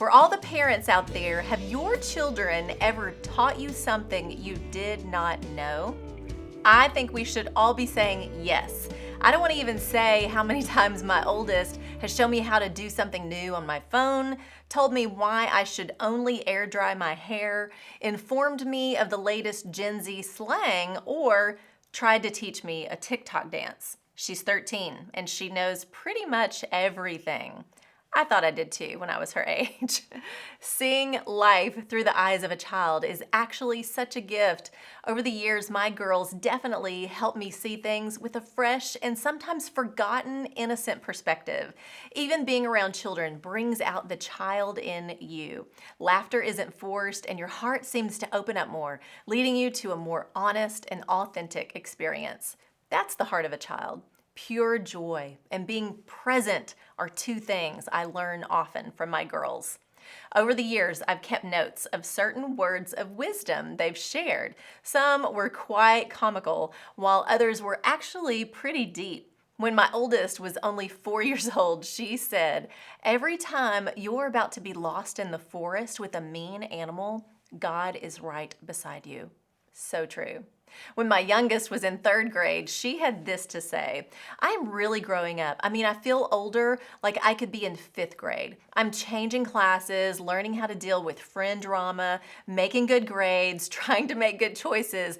For all the parents out there, have your children ever taught you something you did not know? I think we should all be saying yes. I don't want to even say how many times my oldest has shown me how to do something new on my phone, told me why I should only air dry my hair, informed me of the latest Gen Z slang, or tried to teach me a TikTok dance. She's 13 and she knows pretty much everything. I thought I did too when I was her age. Seeing life through the eyes of a child is actually such a gift. Over the years, my girls definitely helped me see things with a fresh and sometimes forgotten innocent perspective. Even being around children brings out the child in you. Laughter isn't forced and your heart seems to open up more, leading you to a more honest and authentic experience. That's the heart of a child. Pure joy and being present are two things I learn often from my girls. Over the years, I've kept notes of certain words of wisdom they've shared. Some were quite comical, while others were actually pretty deep. When my oldest was only 4 years old, she said, "Every time you're about to be lost in the forest with a mean animal, God is right beside you." So true. When my youngest was in 3rd grade, she had this to say: "I'm really growing up. I feel older, like I could be in 5th grade. I'm changing classes, learning how to deal with friend drama, making good grades, trying to make good choices.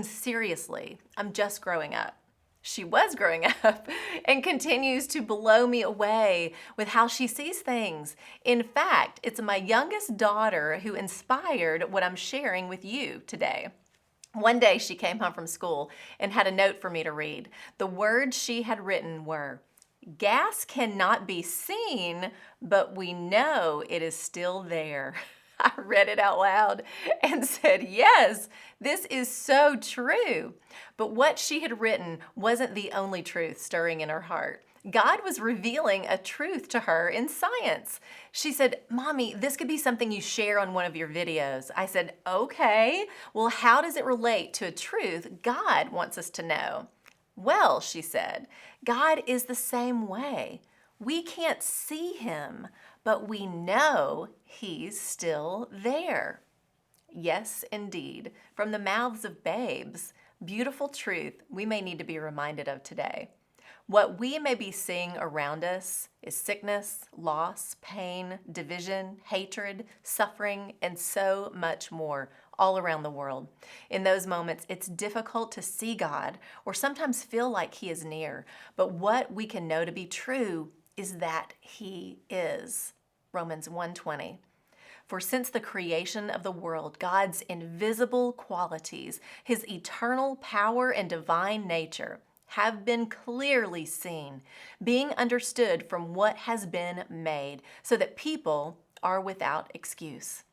Seriously, I'm just growing up." She was growing up and continues to blow me away with how she sees things. In fact, it's my youngest daughter who inspired what I'm sharing with you today. One day she came home from school and had a note for me to read. The words she had written were, "Gas cannot be seen, but we know it is still there." I read it out loud and said, yes, this is so true. But what she had written wasn't the only truth stirring in her heart. God was revealing a truth to her in science. She said, "Mommy, this could be something you share on one of your videos." I said, "Okay, well, how does it relate to a truth God wants us to know?" "Well," she said, "God is the same way. We can't see him, but we know he's still there." Yes, indeed, from the mouths of babes, beautiful truth we may need to be reminded of today. What we may be seeing around us is sickness, loss, pain, division, hatred, suffering, and so much more all around the world. In those moments, it's difficult to see God or sometimes feel like he is near. But what we can know to be true is that he is. Romans 1:20. For since the creation of the world, God's invisible qualities, his eternal power and divine nature, have been clearly seen, being understood from what has been made, so that people are without excuse.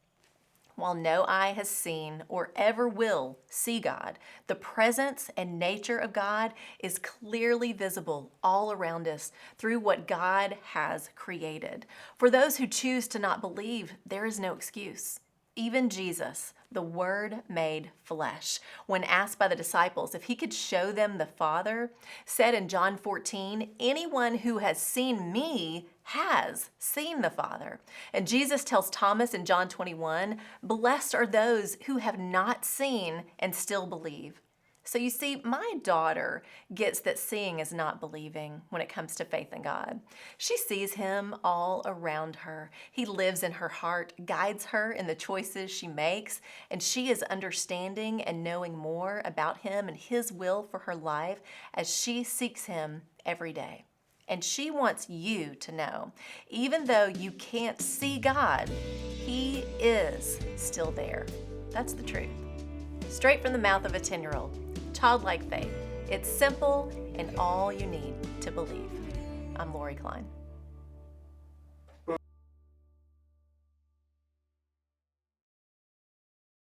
While no eye has seen or ever will see God, the presence and nature of God is clearly visible all around us through what God has created. For those who choose to not believe, there is no excuse. Even Jesus, the Word made flesh, when asked by the disciples if he could show them the Father, said in John 14, "Anyone who has seen me has seen the Father." And Jesus tells Thomas in John 21, "Blessed are those who have not seen and still believe." So you see, my daughter gets that seeing is not believing when it comes to faith in God. She sees him all around her. He lives in her heart, guides her in the choices she makes, and she is understanding and knowing more about him and his will for her life as she seeks him every day. And she wants you to know, even though you can't see God, he is still there. That's the truth. Straight from the mouth of a 10-year-old. Childlike faith. It's simple and all you need to believe. I'm Cline.